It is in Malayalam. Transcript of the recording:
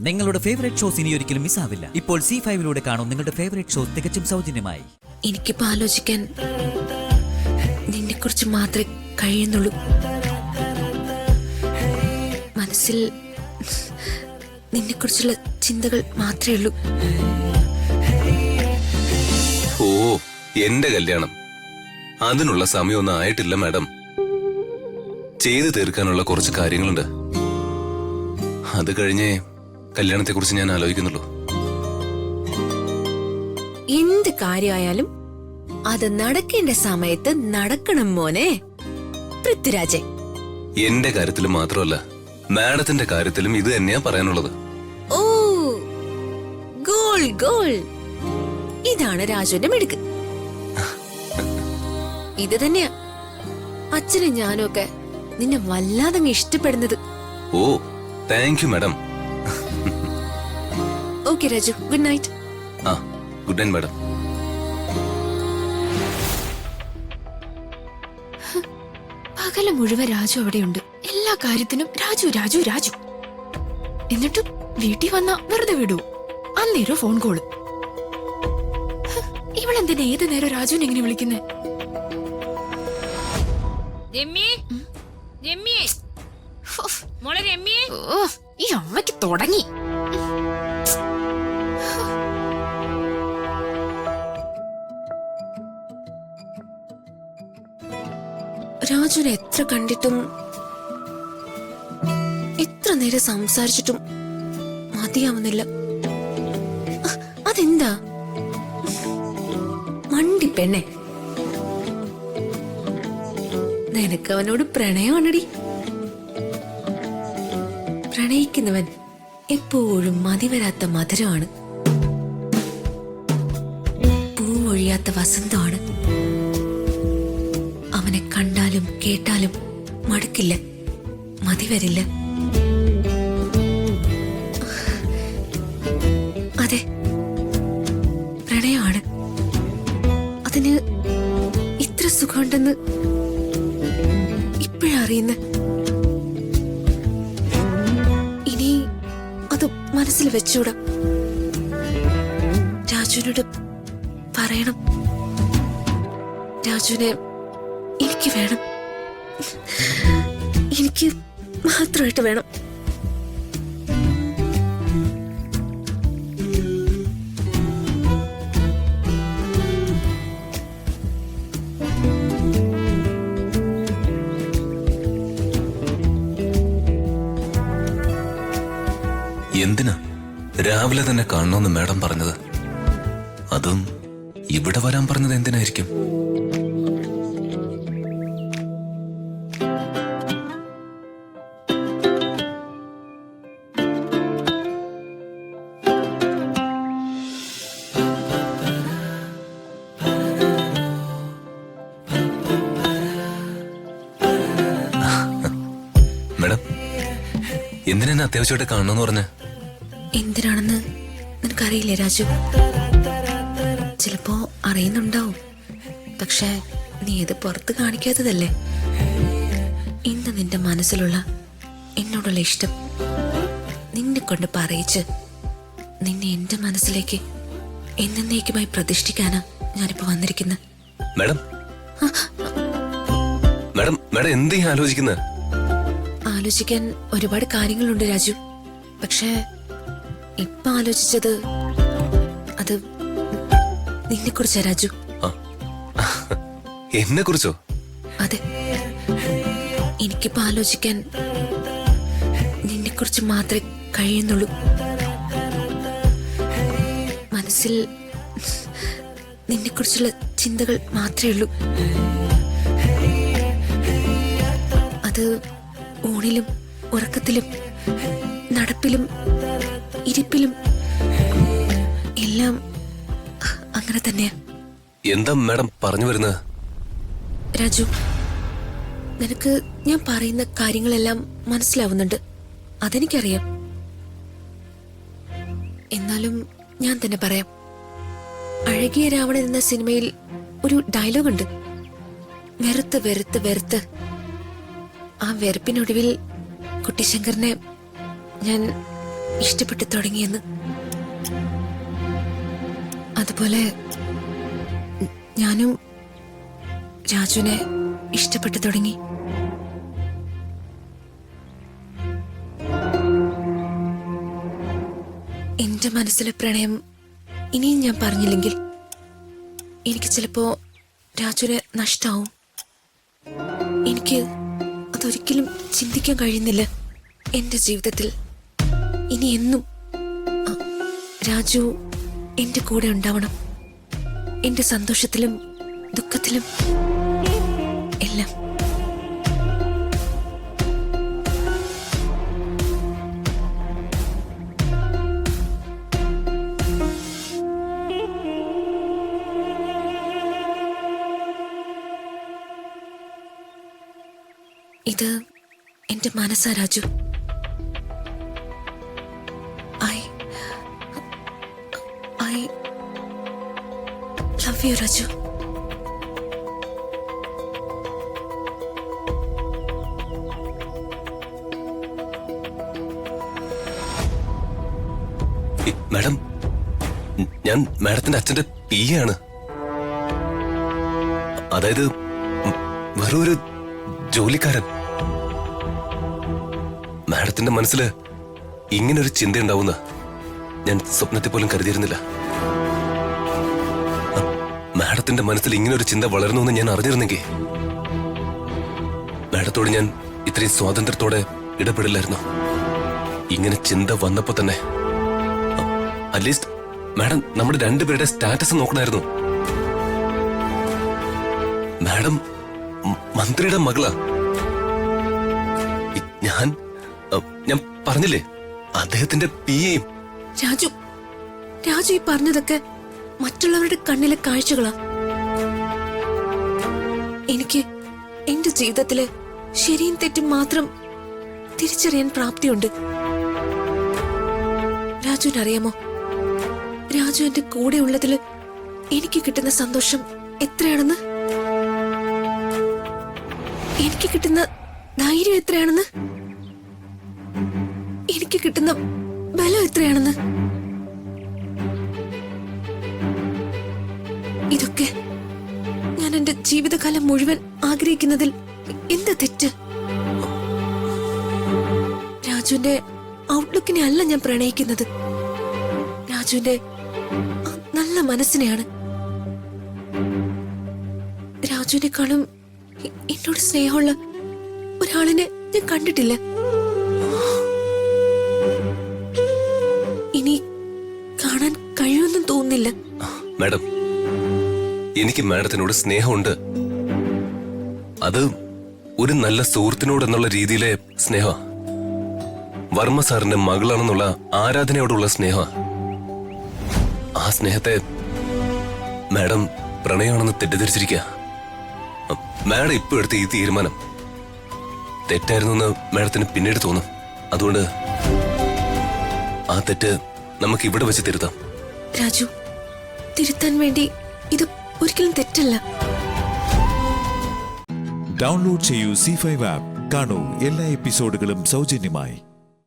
നിങ്ങളുടെ ഫേവറേറ്റ് ഷോസ് ഇനി ഒരിക്കലും മിസ്സാവില്ല. ഇപ്പോൾ C5 കാണും നിങ്ങളുടെ ഫേവറേറ്റ് ഷോസ് തികച്ചും സൗജന്യമായി. എനിക്കിപ്പോ ആലോചിക്കാൻ നിന്നെ കുറിച്ച് മാത്രമേ കഴിയുന്നുള്ളൂ. മനസ്സിൽ നിന്നെ കുറിച്ചുള്ള ചിന്തകൾ മാത്രമേ ഉള്ളൂ. ഓ, എന്റെ കല്യാണം അതിനുള്ള സമയമൊന്നും ആയിട്ടില്ല മാഡം. ചെയ്തു തീർക്കാനുള്ള കുറച്ച് കാര്യങ്ങളുണ്ട്. അത് കഴിഞ്ഞേ കല്യാണത്തെ കുറിച്ച് ഞാൻ ആലോചിക്കുന്നുള്ളൂ. എന്ത് കാര്യമായാലും അത് നടക്കേണ്ട സമയത്ത് നടക്കണം മോനെ പൃഥ്വിരാജെ. എന്റെ കാര്യത്തിലും മാത്രമല്ല, മാഡത്തിന്റെ കാര്യത്തിലും ഇത് തന്നെയാ പറയാനുള്ളത്. ഓ, ഗോൾ ഗോൾ, ഇതാണ് രാജുവിന്റെ മിടുക്ക്. ഇത് തന്നെയാ അച്ഛനും ഞാനും ഒക്കെ നിന്നെ വല്ലാതെ ഇഷ്ടപ്പെടുന്നത്. ഓ, thank you madam. Okay Raju, good night. ആ, ഗുഡ് നൈറ്റ് മാഡം. പകല് മുഴുവൻ രാജു അവിടെയുണ്ട്. എല്ലാ കാര്യത്തിനും രാജു രാജു രാജു. എന്നിട്ടും വീട്ടിൽ വന്ന വെറുതെ വിടൂ. അന്നേരം ഫോൺ കോള്. ഇവളെന്തിനാ ഏത് നേരം രാജുവിനെ എങ്ങനെ വിളിക്കുന്നേ? ഈ അമ്മയ്ക്ക് തുടങ്ങി. രാജുവിനെ എത്ര കണ്ടിട്ടും എത്ര നേരം സംസാരിച്ചിട്ടും മതിയാവുന്നില്ല. അതെന്താ മണ്ടി പെണ്ണെ? നിനക്ക് അവനോട് പ്രണയമാണടി. പ്രണയിക്കുന്നവൻ എപ്പോഴും മതിവരാത്ത മധുരമാണ്, പൂവൊഴിയാത്ത വസന്തമാണ്. അവനെ കണ്ടാലും കേട്ടാലും മടുക്കില്ല, മതിവരില്ല. അതെ, പ്രണയമാണ്. അതിന് ഇത്ര സുഖമുണ്ടെന്ന് ഇപ്പോഴറിയുന്ന. ഇനി അത് മനസ്സിൽ വെച്ചൂടാ. രാജുവിനോട് പറയണം. രാജുവിനെ എനിക്ക് വേണം, എനിക്ക് മാത്രമായിട്ട് വേണം. എന്തിനാ രാവിലെ തന്നെ കാണണമെന്ന് മാഡം പറഞ്ഞത്? അതും ഇവിടെ വരാൻ പറഞ്ഞത് എന്തിനായിരിക്കും? മാഡം, എന്തിനാ അത്യാവശ്യമായിട്ട് കാണണമെന്ന് പറഞ്ഞ? എന്തിനാണെന്ന് നിനക്കറിയില്ലേ രാജു? ചിലപ്പോ അറിയുന്നുണ്ടാവും, പക്ഷെ നീ ഇത് പുറത്ത് കാണിക്കാത്തതല്ലേ. ഇന്ന് നിന്റെ മനസ്സിലുള്ള എന്നോടുള്ള ഇഷ്ടം നിന്നെ കൊണ്ട് പറയിച്ച് നിന്നെ എന്റെ മനസ്സിലേക്ക് എന്നേക്കുമായി പ്രതിഷ്ഠിക്കാനാ ഞാനിപ്പോ വന്നിരിക്കുന്നത്. മാഡം, മാഡം, മാഡം എന്തീ ആലോചിക്കുന്നത്? ആലോചിക്കാൻ ഒരുപാട് കാര്യങ്ങളുണ്ട് രാജു, പക്ഷെ ഇപ്പൊ ആലോചിച്ചത് അത് നിന്നെ കുറിച്ചാ രാജു. എന്നെ കുറിച്ചോ? അതെ, എനിക്കിപ്പോ ആലോചിക്കാൻ നിന്നെ കുറിച്ച് മാത്രമേ കഴിയുന്നുള്ളൂ. മനസ്സിൽ നിന്നെ കുറിച്ചുള്ള ചിന്തകൾ മാത്രമേ ഉള്ളൂ. അത് ഊണിലും ഉറക്കത്തിലും നടപ്പിലും ഇരിപ്പിലും എല്ലാം അങ്ങനെ തന്നെയാ. എന്താ മാഡം പറഞ്ഞു വരുന്നത്? രാജു, നിനക്ക് ഞാൻ പറയുന്ന കാര്യങ്ങളെല്ലാം മനസ്സിലാവുന്നുണ്ട്, അതെനിക്കറിയാം. എന്നാലും ഞാൻ തന്നെ പറയാം. അഴകിയ രാവണൻ എന്ന സിനിമയിൽ ഒരു ഡയലോഗുണ്ട്, വെറുത്ത് വെറുത്ത് വെറുത്ത് ആ വെറുപ്പിനൊടുവിൽ കുട്ടിശങ്കറിനെ ഞാൻ ഇഷ്ടപ്പെട്ടു തുടങ്ങിയെന്ന്. അതുപോലെ ഞാനും രാജുവിനെ ഇഷ്ടപ്പെട്ടു തുടങ്ങി. എന്റെ മനസ്സിലെ പ്രണയം ഇനിയും ഞാൻ പറഞ്ഞില്ലെങ്കിൽ എനിക്ക് ചിലപ്പോ രാജുവിനെ നഷ്ടാവും. എനിക്ക് അതൊരിക്കലും ചിന്തിക്കാൻ കഴിയുന്നില്ല. എന്റെ ജീവിതത്തിൽ ഇനി എന്നും രാജു എന്റെ കൂടെ ഉണ്ടാവണം. എന്റെ സന്തോഷത്തിലും ദുഃഖത്തിലും എല്ലാം. ഇത് എന്റെ മനസ്സാ Raju. I love you, Raju. Madam, ഞാൻ മാഡത്തിന്റെ അച്ഛന്റെ പി ആണ്. അതായത് വെറും ഒരു ജോലിക്കാരൻ. മാഡത്തിന്റെ മനസ്സിൽ ഇങ്ങനൊരു ചിന്തയുണ്ടാവുന്ന ഞാൻ സ്വപ്നത്തെ പോലും കരുതിയിരുന്നില്ല. മാഡത്തിന്റെ മനസ്സിൽ ഇങ്ങനൊരു ചിന്ത വളരുന്നുവെന്ന് ഞാൻ അറിഞ്ഞിരുന്നെങ്കിൽ മാഡത്തോട് ഞാൻ ഇത്രയും സ്വാതന്ത്ര്യത്തോടെ ഇടപെടില്ലായിരുന്നു. ഇങ്ങനെ ചിന്ത വന്നപ്പോ തന്നെ അറ്റ്ലീസ്റ്റ് മാഡം നമ്മുടെ രണ്ടുപേരുടെ സ്റ്റാറ്റസ് നോക്കണമായിരുന്നു. മാഡം മന്ത്രിയുടെ മകളാ. ഞാൻ പറഞ്ഞില്ലേ, അദ്ദേഹത്തിന്റെ പി എയും. രാജു രാജു ഈ പറഞ്ഞതൊക്കെ മറ്റുള്ളവരുടെ കണ്ണിലെ കാഴ്ചകളാ. എനിക്ക് എന്റെ ജീവിതത്തില് ശരിയും തെറ്റും മാത്രം തിരിച്ചറിയാൻ പ്രാപ്തിയുണ്ട്. രാജുവിനറിയാമോ, രാജു എന്റെ കൂടെ ഉള്ളതില് എനിക്ക് കിട്ടുന്ന സന്തോഷം എത്രയാണെന്ന്, എനിക്ക് കിട്ടുന്ന ധൈര്യം എത്രയാണെന്ന്, എനിക്ക് കിട്ടുന്ന ബലം എത്രയാണെന്ന്. ഇതൊക്കെ ഞാൻ എന്റെ ജീവിതകാലം മുഴുവൻ ആഗ്രഹിക്കുന്നതിൽ എന്താ തെറ്റ്? രാജുവിന്റെ ഔട്ട്ലുക്കിനെ അല്ല ഞാൻ പ്രണയിക്കുന്നത്, രാജുവിന്റെ നല്ല മനസ്സിനെയാണ്. രാജുവിനെക്കാളും എന്നോട് സ്നേഹമുള്ള ഒരാളിനെ ഞാൻ കണ്ടിട്ടില്ല. ഇനി കാണാൻ കഴിയുമെന്നും തോന്നുന്നില്ല. മാഡം, എനിക്ക് മാഡത്തിനോട് സ്നേഹമുണ്ട്. അത് ഒരു നല്ല സുഹൃത്തിനോട് എന്നുള്ള രീതിയിലെ സ്നേഹ, വർമ്മ സാറിന്റെ മകളാണെന്നുള്ള ആരാധനയോടുള്ള സ്നേഹ. ആ സ്നേഹത്തെ മാഡം പ്രണയമാണെന്ന് തെറ്റിദ്ധരിച്ചിരിക്കുക. മാഡം ഇപ്പൊ എടുത്ത ഈ തീരുമാനം തെറ്റായിരുന്നു എന്ന് മാഡത്തിന് പിന്നീട് തോന്നും. അതുകൊണ്ട് ആ തെറ്റ് നമുക്ക് ഇവിടെ വെച്ച് തിരുത്താം. രാജു, തിരുത്താൻ വേണ്ടി ഇത് ഒരിക്കലും തെറ്റല്ല. ഡൗൺലോഡ് ചെയ്യൂ C5 ആപ്പ്. കാണൂ എല്ലാ എപ്പിസോഡുകളും സൗജന്യമായി.